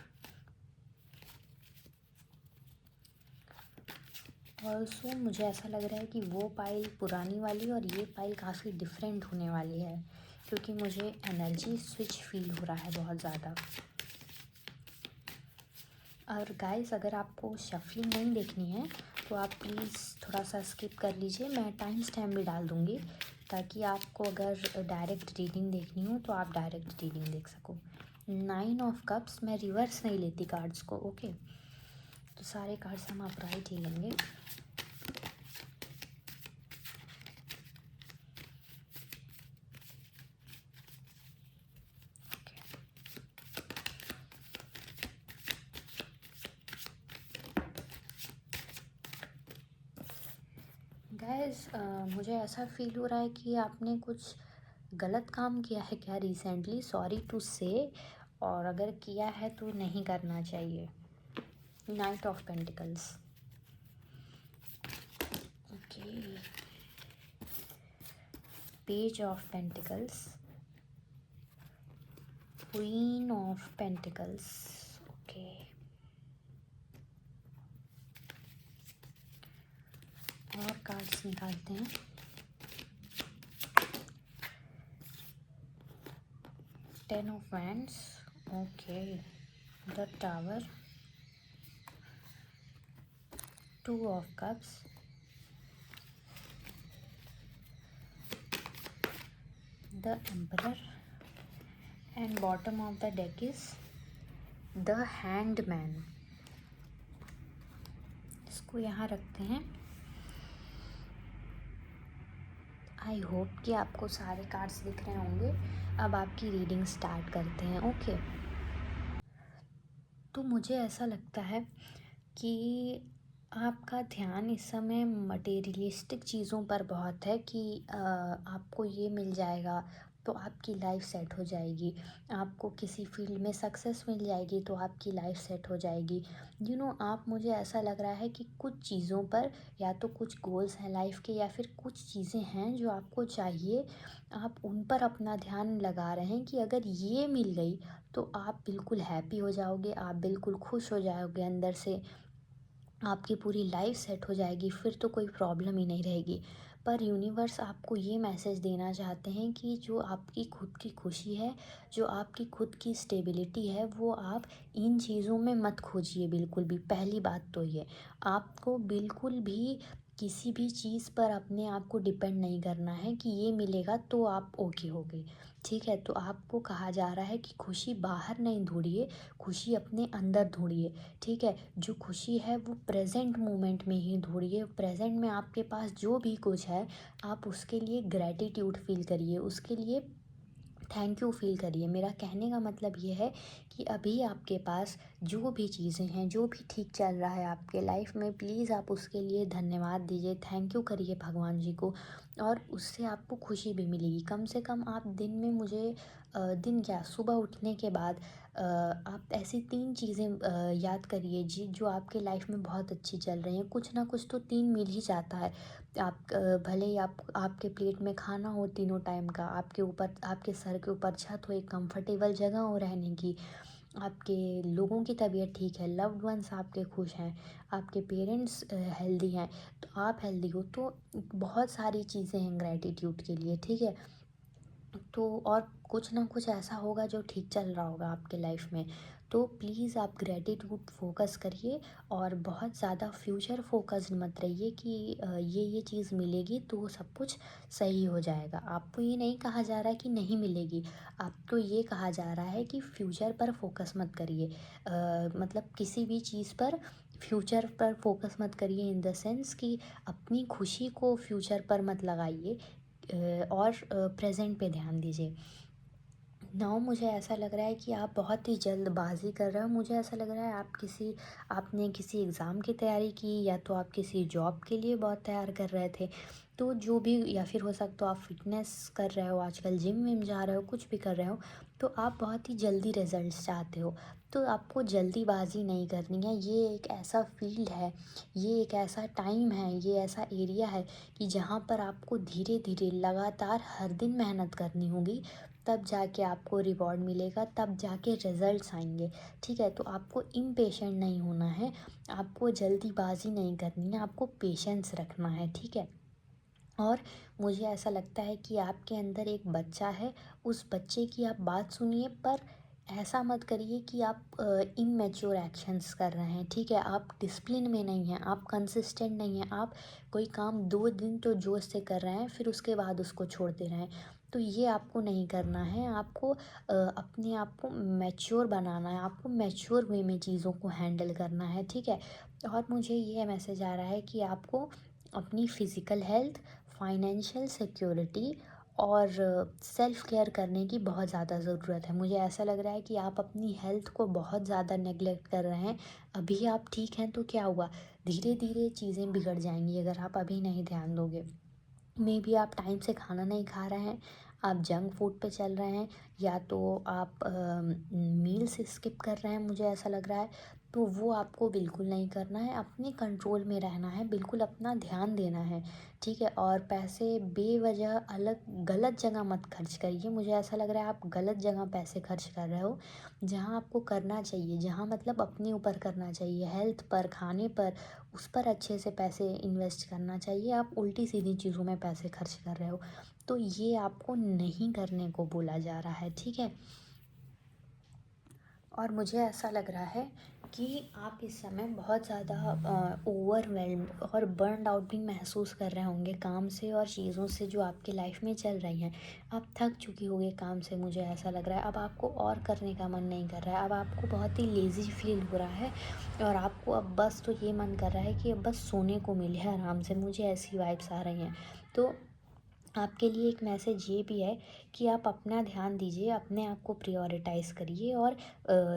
ऑल्सो मुझे ऐसा लग रहा है कि वो पाइल पुरानी वाली और ये पाइल काफ़ी डिफरेंट होने वाली है, क्योंकि मुझे एनर्जी स्विच फील हो रहा है बहुत ज़्यादा। और गाइस, अगर आपको शफलिंग नहीं देखनी है तो आप प्लीज़ थोड़ा सा स्किप कर लीजिए, मैं टाइम स्टैम्प भी डाल दूँगी, ताकि आपको अगर डायरेक्ट रीडिंग देखनी हो तो आप डायरेक्ट रीडिंग देख सको। 9 ऑफ कप्स, मैं रिवर्स नहीं लेती कार्ड्स को। ओके, तो सारे कार्ड्स हम आप राइट ही लेंगे। गाइस, मुझे ऐसा फील हो रहा है कि आपने कुछ गलत काम किया है क्या रिसेंटली, सॉरी टू से, और अगर किया है तो नहीं करना चाहिए। Night of pentacles. Okay, page of pentacles, queen of pentacles. Okay, और कार्ड्स निकालते हैं। Ten of wands. Okay, the tower, 2 of cups, the emperor, and bottom of the deck is the hanged man. इसको यहाँ रखते हैं। I hope कि आपको सारे कार्ड्स दिख रहे होंगे। अब आपकी रीडिंग स्टार्ट करते हैं। ओके, तो मुझे ऐसा लगता है कि आपका ध्यान इस समय मटेरियलिस्टिक चीज़ों पर बहुत है, कि आपको ये मिल जाएगा तो आपकी लाइफ सेट हो जाएगी, आपको किसी फील्ड में सक्सेस मिल जाएगी तो आपकी लाइफ सेट हो जाएगी। आप, मुझे ऐसा लग रहा है कि कुछ चीज़ों पर, या तो कुछ गोल्स हैं लाइफ के, या फिर कुछ चीज़ें हैं जो आपको चाहिए, आप उन पर अपना ध्यान लगा रहे हैं कि अगर ये मिल गई तो आप बिल्कुल हैप्पी हो जाओगे, आप बिल्कुल खुश हो जाओगे अंदर से, आपकी पूरी लाइफ सेट हो जाएगी, फिर तो कोई प्रॉब्लम ही नहीं रहेगी। पर यूनिवर्स आपको ये मैसेज देना चाहते हैं कि जो आपकी खुद की खुशी है, जो आपकी खुद की स्टेबिलिटी है, वो आप इन चीज़ों में मत खोजिए बिल्कुल भी। पहली बात तो ये, आपको बिल्कुल भी किसी भी चीज़ पर अपने आप को डिपेंड नहीं करना है कि ये मिलेगा तो आप ओके हो गए, ठीक है? तो आपको कहा जा रहा है कि खुशी बाहर नहीं ढूँढिए, खुशी अपने अंदर ढूँढिए, ठीक है? जो खुशी है वो प्रेज़ेंट मोमेंट में ही ढूँढिए। प्रेज़ेंट में आपके पास जो भी कुछ है, आप उसके लिए ग्रैटिट्यूड फ़ील करिए, उसके लिए थैंक यू फ़ील करिए। मेरा कहने का मतलब ये है कि अभी आपके पास जो भी चीज़ें हैं, जो भी ठीक चल रहा है आपके लाइफ में, प्लीज़ आप उसके लिए धन्यवाद दीजिए, थैंक यू करिए भगवान जी को, और उससे आपको खुशी भी मिलेगी। कम से कम आप दिन में मुझे दिन क्या, सुबह उठने के बाद आप ऐसी 3 चीज़ें याद करिए जी जो आपके लाइफ में बहुत अच्छी चल रही हैं। कुछ ना कुछ तो 3 मिल ही जाता है। आप भले ही आप आपके प्लेट में खाना हो तीनों टाइम का, आपके ऊपर, आपके सर के ऊपर छत हो, एक कंफर्टेबल जगह हो रहने की, आपके लोगों की तबीयत ठीक है, लव्ड वंस आपके खुश हैं, आपके पेरेंट्स हेल्दी हैं, तो आप हेल्दी हो, तो बहुत सारी चीज़ें हैं ग्रैटिट्यूड के लिए, ठीक है? तो और कुछ ना कुछ ऐसा होगा जो ठीक चल रहा होगा आपके लाइफ में। तो प्लीज़ आप ग्रैटिट्यूड फ़ोकस करिए, और बहुत ज़्यादा फ्यूचर फ़ोकस्ड मत रहिए कि ये चीज़ मिलेगी तो सब कुछ सही हो जाएगा। आपको ये नहीं कहा जा रहा है कि नहीं मिलेगी, आपको ये कहा जा रहा है कि फ्यूचर पर फ़ोकस मत करिए। मतलब किसी भी चीज़ पर फ्यूचर पर फ़ोकस मत करिए, इन द सेंस कि अपनी खुशी को फ्यूचर पर मत लगाइए, और प्रेज़ेंट पे ध्यान दीजिए। नाउ मुझे ऐसा लग रहा है कि आप बहुत ही जल्दबाज़ी कर रहे हो। मुझे ऐसा लग रहा है आपने किसी एग्ज़ाम की तैयारी की, या तो आप किसी जॉब के लिए बहुत तैयार कर रहे थे। तो जो भी, या फिर हो सकता है आप फ़िटनेस कर रहे हो, आजकल जिम विम जा रहे हो, कुछ भी कर रहे हो, तो आप बहुत ही जल्दी रिज़ल्ट्स चाहते हो। तो आपको जल्दीबाज़ी नहीं करनी है। ये एक ऐसा फ़ील्ड है, ये एक ऐसा टाइम है, ये ऐसा एरिया है कि जहाँ पर आपको धीरे-धीरे लगातार हर दिन मेहनत करनी होगी, तब जाके आपको रिवॉर्ड मिलेगा, तब जाके रिज़ल्ट्स आएँगे, ठीक है? तो आपको इम्पेशेंट नहीं होना है, आपको जल्दीबाज़ी नहीं करनी है, आपको पेशेंस रखना है, ठीक है? और मुझे ऐसा लगता है कि आपके अंदर एक बच्चा है, उस बच्चे की आप बात सुनिए, पर ऐसा मत करिए कि आप इमैच्योर एक्शंस कर रहे हैं, ठीक है? आप डिसिप्लिन में नहीं हैं, आप कंसिस्टेंट नहीं हैं, आप कोई काम 2 दिन तो जोश से कर रहे हैं, फिर उसके बाद उसको छोड़ दे रहे हैं। तो ये आपको नहीं करना है, आपको अपने आप को मैच्योर बनाना है, आपको मैच्योर वे में चीज़ों को हैंडल करना है, ठीक है? और मुझे ये मैसेज आ रहा है कि आपको अपनी फ़िज़िकल हेल्थ, फाइनेंशियल सिक्योरिटी और सेल्फ केयर करने की बहुत ज़्यादा ज़रूरत है। मुझे ऐसा लग रहा है कि आप अपनी हेल्थ को बहुत ज़्यादा नेग्लेक्ट कर रहे हैं। अभी आप ठीक हैं तो क्या हुआ? धीरे-धीरे चीज़ें बिगड़ जाएँगी अगर आप अभी नहीं ध्यान दोगे। मेबी आप टाइम से खाना नहीं खा रहे हैं, आप जंक फूड पे चल रहे हैं, या तो आप मील्स स्किप कर रहे हैं, मुझे ऐसा लग रहा है। तो वो आपको बिल्कुल नहीं करना है, अपने कंट्रोल में रहना है, बिल्कुल अपना ध्यान देना है, ठीक है? और पैसे बेवजह अलग गलत जगह मत खर्च करिए। मुझे ऐसा लग रहा है आप गलत जगह पैसे खर्च कर रहे हो, जहाँ आपको करना चाहिए, जहाँ मतलब अपने ऊपर करना चाहिए, हेल्थ पर, खाने पर, उस पर अच्छे से पैसे इन्वेस्ट करना चाहिए। आप उल्टी-सीधी चीज़ों में पैसे खर्च कर रहे हो। तो ये आपको नहीं करने को बोला जा रहा है, ठीक है? और मुझे ऐसा लग रहा है कि आप इस समय बहुत ज़्यादा ओवरवेल्म्ड और बर्न्ड आउट भी महसूस कर रहे होंगे काम से और चीज़ों से जो आपकी लाइफ में चल रही हैं। आप थक चुकी होंगी काम से, मुझे ऐसा लग रहा है। अब आपको और करने का मन नहीं कर रहा है। अब आपको बहुत ही लेज़ी फ़ील हो रहा है, और आपको अब बस तो ये मन कर रहा है कि अब बस सोने को मिले आराम से। मुझे ऐसी वाइब्स आ रही हैं। तो आपके लिए एक मैसेज ये भी है कि आप अपना ध्यान दीजिए, अपने आप को प्रायोरिटाइज़ करिए, और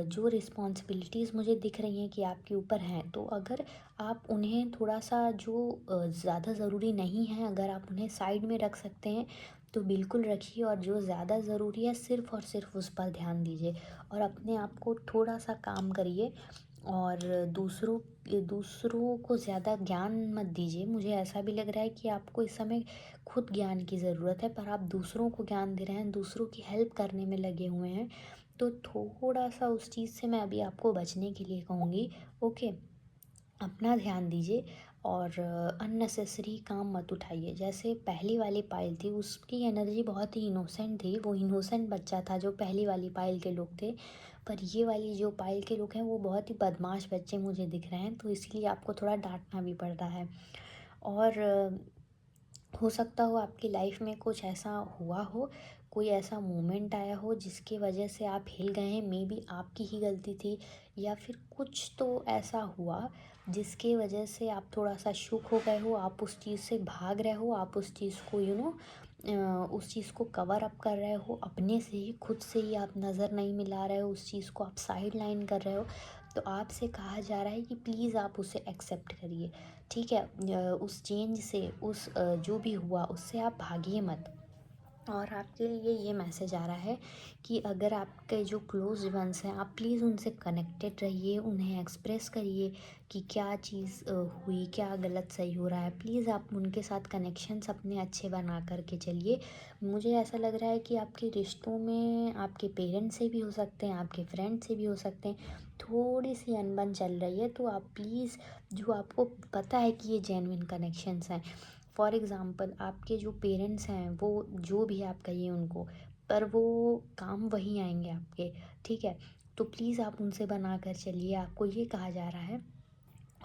जो रिस्पॉन्सिबिलिटीज़ मुझे दिख रही हैं कि आपके ऊपर हैं, तो अगर आप उन्हें थोड़ा-सा, जो ज़्यादा ज़रूरी नहीं है, अगर आप उन्हें साइड में रख सकते हैं, तो बिल्कुल रखिए, और जो ज़्यादा ज़रूरी है सिर्फ़ और सिर्फ़ उस पर ध्यान दीजिए, और अपने आप को थोड़ा-सा काम करिए, और दूसरों को ज़्यादा ज्ञान मत दीजिए। मुझे ऐसा भी लग रहा है कि आपको इस समय खुद ज्ञान की ज़रूरत है, पर आप दूसरों को ज्ञान दे रहे हैं, दूसरों की हेल्प करने में लगे हुए हैं। तो थोड़ा-सा उस चीज़ से मैं अभी आपको बचने के लिए कहूँगी, ओके? अपना ध्यान दीजिए, और अननेसेसरी काम मत उठाइए। जैसे पहली वाली पायल थी, उसकी एनर्जी बहुत ही इनोसेंट थी, वो इनोसेंट बच्चा था जो पहली वाली पायल के लोग थे। पर ये वाली जो पायल के लोग हैं वो बहुत ही बदमाश बच्चे मुझे दिख रहे हैं, तो इसलिए आपको थोड़ा डांटना भी पड़ रहा है। और हो सकता हो आपकी लाइफ में कुछ ऐसा हुआ हो, कोई ऐसा मोमेंट आया हो जिसकी वजह से आप हिल गए हैं, मे बी आपकी ही गलती थी, या फिर कुछ तो ऐसा हुआ जिसके वजह से आप थोड़ा सा शुक हो गए हो, आप उस चीज़ से भाग रहे हो, आप उस चीज़ को उस चीज़ को कवर अप कर रहे हो अपने से ही, खुद से ही आप नज़र नहीं मिला रहे हो, उस चीज़ को आप साइड लाइन कर रहे हो। तो आपसे कहा जा रहा है कि प्लीज़ आप उसे एक्सेप्ट करिए, ठीक है। उस चेंज से, जो भी हुआ उससे आप भागिए मत। और आपके लिए ये मैसेज आ रहा है कि अगर आपके जो क्लोज़ वंस हैं, आप प्लीज़ उनसे कनेक्टेड रहिए, उन्हें एक्सप्रेस करिए कि क्या चीज़ हुई, क्या गलत सही हो रहा है। प्लीज़ आप उनके साथ कनेक्शंस अपने अच्छे बना कर के चलिए। मुझे ऐसा लग रहा है कि आपके रिश्तों में आपके पेरेंट्स से भी हो सकते हैं, आपके फ्रेंड से भी हो सकते हैं, थोड़ी सी अनबन चल रही है। तो आप प्लीज़, जो आपको पता है कि ये जेन्युइन कनेक्शंस हैं, फॉर एग्ज़ाम्पल आपके जो पेरेंट्स हैं, वो जो भी आप कहिए उनको, पर वो काम वही आएंगे आपके, ठीक है। तो प्लीज़ आप उनसे बना कर चलिए, आपको ये कहा जा रहा है।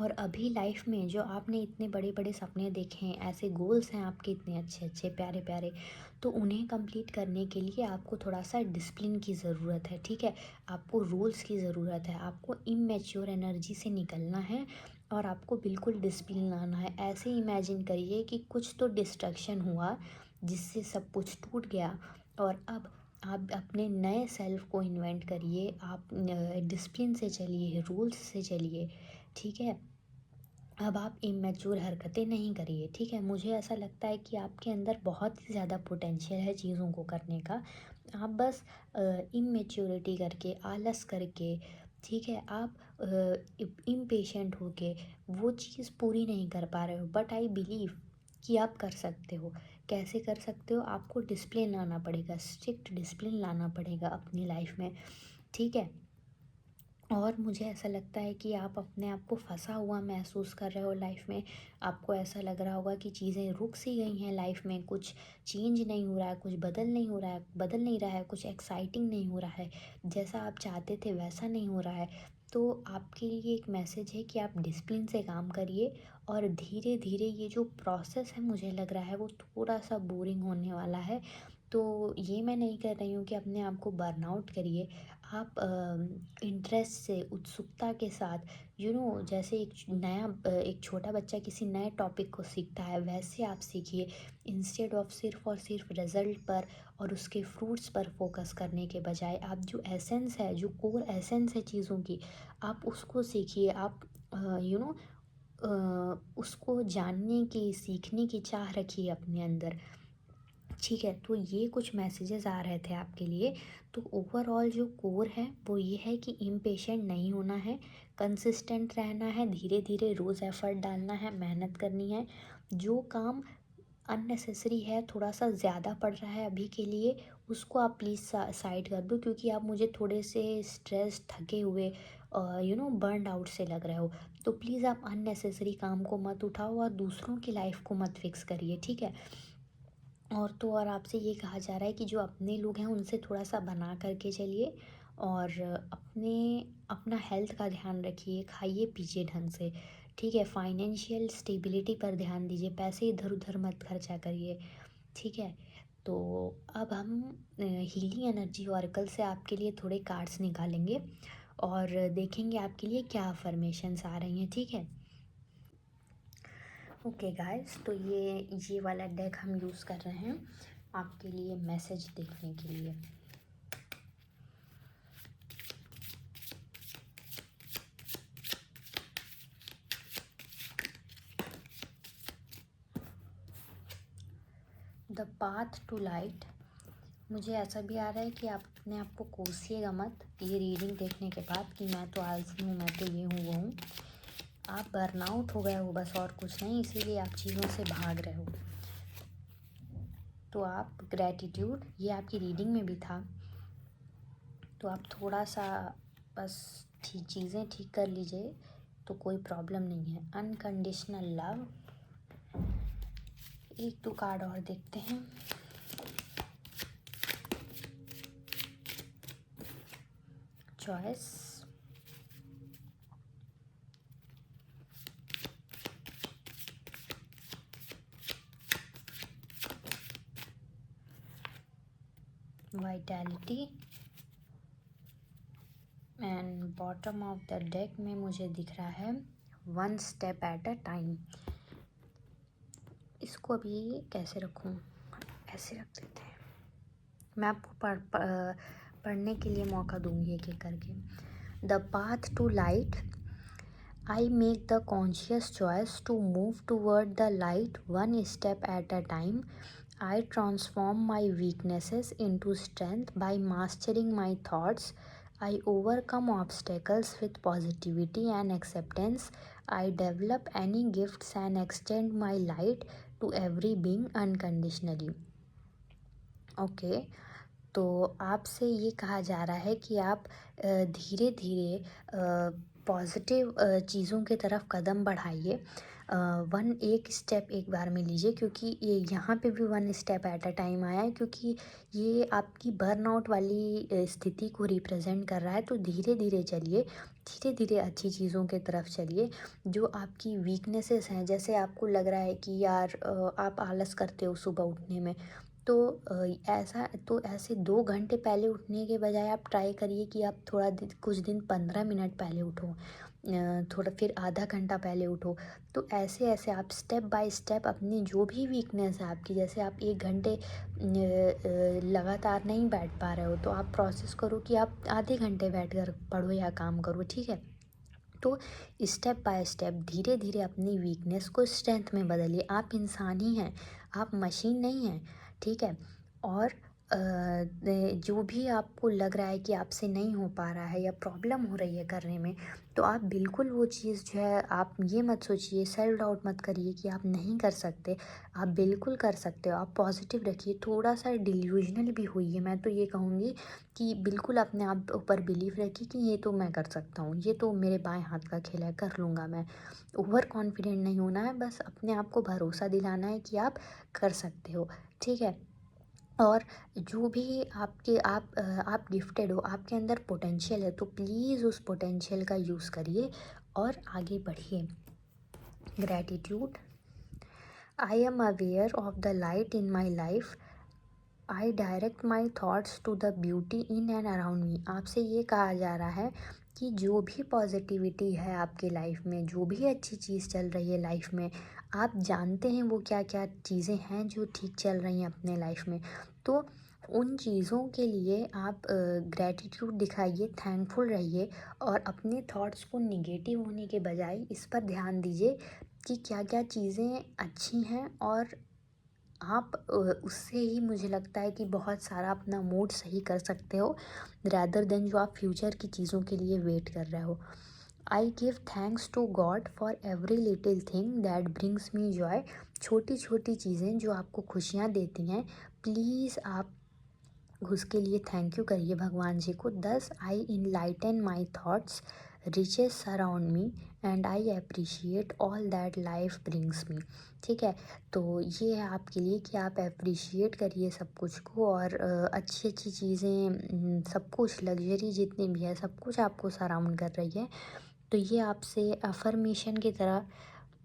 और अभी लाइफ में जो आपने इतने बड़े बड़े सपने देखे हैं, ऐसे गोल्स हैं आपके इतने अच्छे अच्छे प्यारे प्यारे, तो उन्हें कंप्लीट करने के लिए आपको थोड़ा सा डिसिप्लिन की ज़रूरत है, ठीक है। आपको रूल्स की ज़रूरत है, आपको इमेच्योर एनर्जी से निकलना है और आपको बिल्कुल डिसिप्लिन लाना है। ऐसे इमेजिन करिए कि कुछ तो डिस्ट्रक्शन हुआ जिससे सब कुछ टूट गया, और अब आप अपने नए सेल्फ को इन्वेंट करिए, आप डिसिप्लिन से चलिए, रूल्स से चलिए, ठीक है। अब आप इमेच्योर हरकतें नहीं करिए, ठीक है। मुझे ऐसा लगता है कि आपके अंदर बहुत ही ज़्यादा पोटेंशियल है चीज़ों को करने का। आप बस इमेच्योरिटी करके, आलस करके, ठीक है, आप इम्पेशेंट होके वो चीज़ पूरी नहीं कर पा रहे हो। बट आई बिलीव कि आप कर सकते हो। कैसे कर सकते हो? आपको डिसिप्लिन लाना पड़ेगा, स्ट्रिक्ट डिसिप्लिन लाना पड़ेगा अपनी लाइफ में, ठीक है। और मुझे ऐसा लगता है कि आप अपने आप को फंसा हुआ महसूस कर रहे हो लाइफ में। आपको ऐसा लग रहा होगा कि चीज़ें रुक सी गई हैं लाइफ में, कुछ चेंज नहीं हो रहा है, कुछ बदल नहीं रहा है, कुछ एक्साइटिंग नहीं हो रहा है, जैसा आप चाहते थे वैसा नहीं हो रहा है। तो आपके लिए एक मैसेज है कि आप डिसिप्लिन से काम करिए, और धीरे धीरे ये जो प्रोसेस है मुझे लग रहा है वो थोड़ा सा बोरिंग होने वाला है। तो ये मैं नहीं कह रही हूँ कि अपने आप को बर्नआउट करिए। आप इंटरेस्ट से, उत्सुकता के साथ, जैसे एक छोटा बच्चा किसी नए टॉपिक को सीखता है, वैसे आप सीखिए। इंस्टेड ऑफ सिर्फ और सिर्फ रिजल्ट पर और उसके फ्रूट्स पर फोकस करने के बजाय, आप जो एसेंस है, जो कोर एसेंस है चीज़ों की, आप उसको सीखिए। आप यू नो उसको जानने की, सीखने की चाह रखिए अपने अंदर, ठीक है। तो ये कुछ मैसेजेस आ रहे थे आपके लिए। तो ओवरऑल जो कोर है वो ये है कि इम्पेशेंट नहीं होना है, कंसिस्टेंट रहना है, धीरे धीरे रोज़ एफर्ट डालना है, मेहनत करनी है। जो काम अननेसेसरी है, थोड़ा सा ज़्यादा पड़ रहा है अभी के लिए, उसको आप प्लीज़ साइड कर दो, क्योंकि आप मुझे थोड़े से स्ट्रेस, थके हुए, बर्नड आउट से लग रहे हो। तो प्लीज़ आप अननेसेसरी काम को मत उठाओ और दूसरों की लाइफ को मत फिक्स करिए, ठीक है। और तो और आपसे ये कहा जा रहा है कि जो अपने लोग हैं उनसे थोड़ा सा बना करके चलिए, और अपना हेल्थ का ध्यान रखिए, खाइए पीजिए ढंग से, ठीक है। फाइनेंशियल स्टेबिलिटी पर ध्यान दीजिए, पैसे इधर उधर मत खर्चा करिए, ठीक है। तो अब हम हीलिंग एनर्जी ऑरेकल से आपके लिए थोड़े कार्ड्स निकालेंगे और देखेंगे आपके लिए क्या अफर्मेशंस आ रही हैं, ठीक है। ओके गाइस, तो ये वाला डेक हम यूज़ कर रहे हैं आपके लिए मैसेज देखने के लिए। The path to light. मुझे ऐसा भी आ रहा है कि आप अपने आप को कोसिएगा मत ये रीडिंग देखने के बाद कि मैं तो आलसी हूँ, मैं तो ये हूँ वो हूँ। आप बर्नआउट हो गए हो बस, और कुछ नहीं, इसीलिए आप चीज़ों से भाग रहे हो। तो आप ग्रैटिट्यूड, ये आपकी रीडिंग में भी था, तो आप थोड़ा सा बस चीज़ें ठीक कर लीजिए, तो कोई प्रॉब्लम नहीं है। अनकंडीशनल लव, एक दो कार्ड और देखते हैं। Choice, vitality and bottom of the deck में मुझे दिख रहा है one step at a time. इसको अभी कैसे रखूं, ऐसे रख देते हैं। मैं आपको पढ़ने के लिए मौका दूंगी एक एक करके। The path to light, I make the conscious choice to move toward the light one step at a time. I transform my weaknesses into strength by mastering my thoughts. I overcome obstacles with positivity and acceptance. I develop any gifts and extend my light to every being unconditionally. Okay, तो आपसे ये कहा जा रहा है कि आप धीरे धीरे पॉजिटिव चीज़ों की तरफ कदम बढ़ाइए। वन एक स्टेप एक बार में लीजिए, क्योंकि ये यहाँ पे भी one step at a time आया है, क्योंकि ये आपकी बर्नआउट वाली स्थिति को रिप्रेजेंट कर रहा है। तो धीरे धीरे चलिए, धीरे धीरे अच्छी चीज़ों की तरफ चलिए। जो आपकी वीकनेसेस हैं, जैसे आपको लग रहा है कि यार आप आलस करते हो सुबह उठने में, तो ऐसे 2 घंटे पहले उठने के बजाय आप ट्राई करिए कि आप कुछ दिन 15 मिनट पहले उठो, थोड़ा फिर आधा घंटा पहले उठो। तो ऐसे ऐसे आप स्टेप बाय स्टेप अपनी जो भी वीकनेस है आपकी, जैसे आप 1 घंटे लगातार नहीं बैठ पा रहे हो, तो आप प्रोसेस करो कि आप आधे घंटे बैठ कर पढ़ो या काम करो, ठीक है। तो स्टेप बाय स्टेप धीरे धीरे अपनी वीकनेस को स्ट्रेंथ में बदलिए। आप इंसान ही हैं, आप मशीन नहीं हैं, ठीक है। और जो भी आपको लग रहा है कि आपसे नहीं हो पा रहा है या प्रॉब्लम हो रही है करने में, तो आप बिल्कुल वो चीज़ जो है, आप ये मत सोचिए, सेल्फ डाउट मत करिए कि आप नहीं कर सकते। आप बिल्कुल कर सकते हो। आप पॉजिटिव रखिए, थोड़ा सा डिल्यूजनल भी होइए। मैं तो ये कहूँगी कि बिल्कुल अपने आप ऊपर बिलीव रखिए कि ये तो मैं कर सकता हूँ, ये तो मेरे बाएं हाथ का खेल है, कर लूँगा मैं। ओवर कॉन्फिडेंट नहीं होना है, बस अपने आप को भरोसा दिलाना है कि आप कर सकते हो, ठीक है। और जो भी आप गिफ्टेड हो, आपके अंदर पोटेंशियल है, तो प्लीज़ उस पोटेंशियल का यूज़ करिए और आगे बढ़िए। Gratitude, I am aware of the light in my life. I direct my thoughts to the beauty in and around me. आपसे ये कहा जा रहा है कि जो भी पॉजिटिविटी है आपके लाइफ में, जो भी अच्छी चीज़ चल रही है लाइफ में, आप जानते हैं वो क्या क्या चीज़ें हैं जो ठीक चल रही हैं अपने लाइफ में। तो उन चीज़ों के लिए आप ग्रैटिट्यूड दिखाइए, थैंकफुल रहिए, और अपने थॉट्स को निगेटिव होने के बजाय इस पर ध्यान दीजिए कि क्या क्या चीज़ें अच्छी हैं, और आप उससे ही मुझे लगता है कि बहुत सारा अपना मूड सही कर सकते हो, रैदर देन जो आप फ्यूचर की चीज़ों के लिए वेट कर रहे हो। I give thanks to God for every little thing that brings me joy. छोटी छोटी चीज़ें जो आपको खुशियाँ देती हैं, प्लीज़ आप उसके लिए थैंक यू करिए भगवान जी को। 10 I enlighten my thoughts, riches surround me, and I appreciate all that life brings me. ठीक है, तो ये है आपके लिए कि आप अप्रिशिएट करिए सब कुछ को, और अच्छी अच्छी चीज़ें, सब कुछ लग्जरी जितनी भी है, सब कुछ आपको सराउंड कर रही है। तो ये आपसे अफर्मेशन की तरह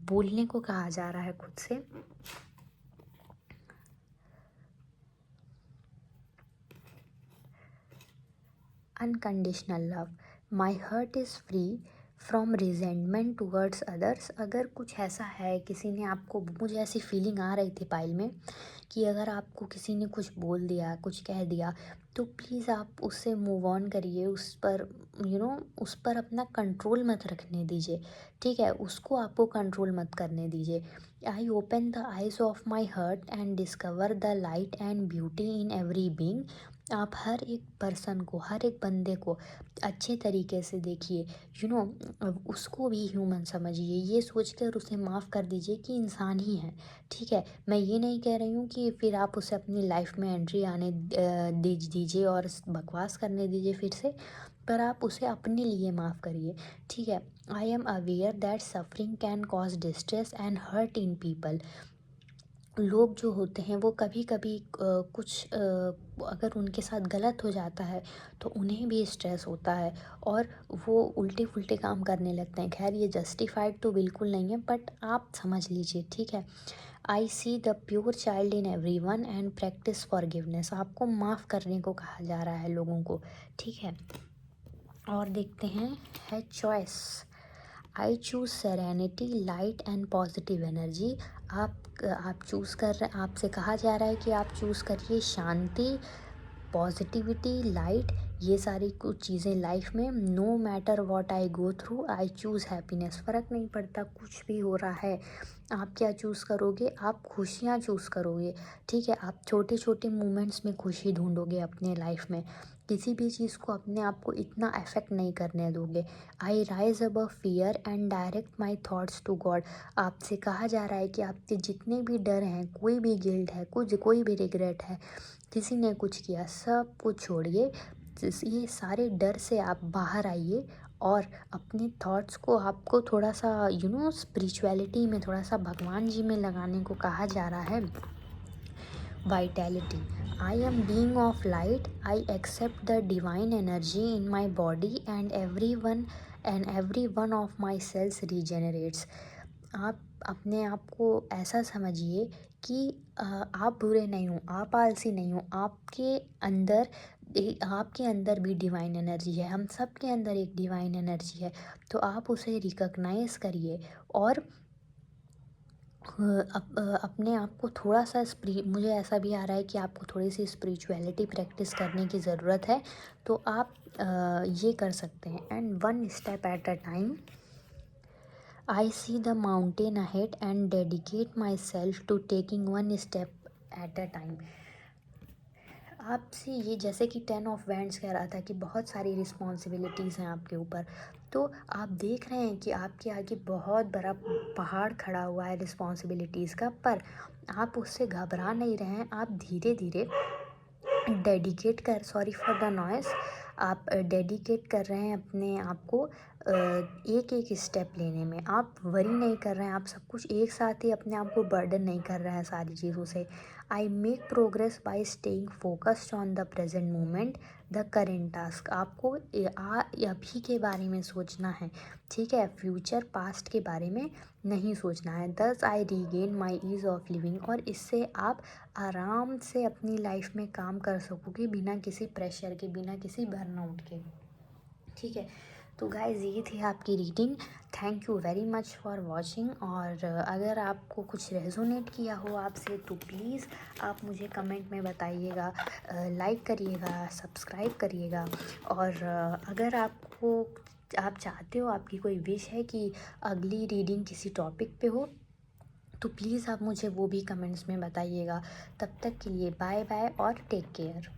बोलने को कहा जा रहा है खुद से। Unconditional love, my hurt is free from resentment towards others. अगर कुछ ऐसा है, किसी ने आपको, मुझे ऐसी फीलिंग आ रही थी पायल में कि अगर आपको किसी ने कुछ बोल दिया, कुछ कह दिया, तो प्लीज़ आप उससे मूव ऑन करिए। उस पर उस पर अपना कंट्रोल मत रखने दीजिए, ठीक है। उसको आपको कंट्रोल मत करने दीजिए। I open the eyes of my hurt and discover the light and beauty in every being. आप हर एक पर्सन को, हर एक बंदे को अच्छे तरीके से देखिए, उसको भी ह्यूमन समझिए। ये सोचकर उसे माफ़ कर दीजिए कि इंसान ही है, ठीक है। मैं ये नहीं कह रही हूँ कि फिर आप उसे अपनी लाइफ में एंट्री आने दीजिए और बकवास करने दीजिए फिर से, पर आप उसे अपने लिए माफ़ करिए, ठीक है। I am aware that suffering can cause distress and hurt in people. लोग जो होते हैं वो कभी कभी कुछ अगर उनके साथ गलत हो जाता है तो उन्हें भी स्ट्रेस होता है और वो उल्टे फुल्टे काम करने लगते हैं। खैर ये जस्टिफाइड तो बिल्कुल नहीं है, बट आप समझ लीजिए, ठीक है। I see the pure child in every one and practice forgiveness. आपको माफ़ करने को कहा जा रहा है लोगों को, ठीक है। और देखते हैं, है choice. I choose serenity, light and positive energy. आप चूज़ कर रहे, आपसे कहा जा रहा है कि आप चूज़ करिए शांति, पॉजिटिविटी, लाइट, ये सारी कुछ चीज़ें लाइफ में। No matter what I go through I choose happiness. फ़र्क नहीं पड़ता कुछ भी हो रहा है, आप क्या चूज़ करोगे, आप खुशियाँ चूज़ करोगे, ठीक है। आप छोटे छोटे मोमेंट्स में खुशी ढूंढोगे अपने लाइफ में, किसी भी चीज़ को अपने आप को इतना अफेक्ट नहीं करने दोगे। I rise above fear and direct my thoughts to God. आपसे कहा जा रहा है कि आपके जितने भी डर हैं, कोई भी गिल्ट है, कुछ कोई भी रिग्रेट है, किसी ने कुछ किया, सब कुछ छोड़िए। ये सारे डर से आप बाहर आइए और अपने थॉट्स को आपको थोड़ा सा स्पिरिचुअलिटी में, थोड़ा सा भगवान जी में लगाने को कहा जा रहा है। vitality. I am being of light. I accept the divine energy in my body and every one of my cells regenerates. आप अपने आप को ऐसा समझिए कि आप बुरे नहीं हो, आप आलसी नहीं हो, आपके अंदर भी डिवाइन एनर्जी है, हम सब के अंदर एक डिवाइन एनर्जी है। तो आप उसे रिकॉग्नाइज करिए और अपने आप को थोड़ा सा मुझे ऐसा भी आ रहा है कि आपको थोड़ी सी स्पिरिचुअलिटी प्रैक्टिस करने की ज़रूरत है, तो आप ये कर सकते हैं। And one step at a time. I see the mountain ahead and dedicate myself to taking one step at a time. आपसे ये, जैसे कि 10 ऑफ वैंड्स कह रहा था कि बहुत सारी रिस्पॉन्सिबिलिटीज़ हैं आपके ऊपर, तो आप देख रहे हैं कि आपके आगे बहुत बड़ा पहाड़ खड़ा हुआ है रिस्पॉन्सिबिलिटीज़ का, पर आप उससे घबरा नहीं रहे हैं। आप धीरे धीरे डेडिकेट कर, सॉरी फॉर द नॉइस, आप डेडिकेट कर रहे हैं अपने आप को एक एक स्टेप लेने में। आप वरी नहीं कर रहे हैं, आप सब कुछ एक साथ ही अपने आप को बर्डन नहीं कर रहे हैं सारी चीज़ों से। I make progress bye staying focused on the present moment, the current task. आपको अभी के बारे में सोचना है, ठीक है, फ्यूचर पास्ट के बारे में नहीं सोचना है। दस I regain my ease of living. और इससे आप आराम से अपनी लाइफ में काम कर सकोगे बिना किसी प्रेशर के, बिना किसी बर्नआउट के, ठीक है। तो गाइज़ ये थी आपकी reading. Thank you very much for watching. और अगर आपको कुछ रेजोनेट किया हो आपसे तो प्लीज़ आप मुझे कमेंट में बताइएगा, लाइक करिएगा, सब्सक्राइब करिएगा। और अगर आप चाहते हो, आपकी कोई विश है कि अगली रीडिंग किसी टॉपिक पे हो, तो प्लीज़ आप मुझे वो भी कमेंट्स में बताइएगा। तब तक के लिए बाय बाय और टेक केयर।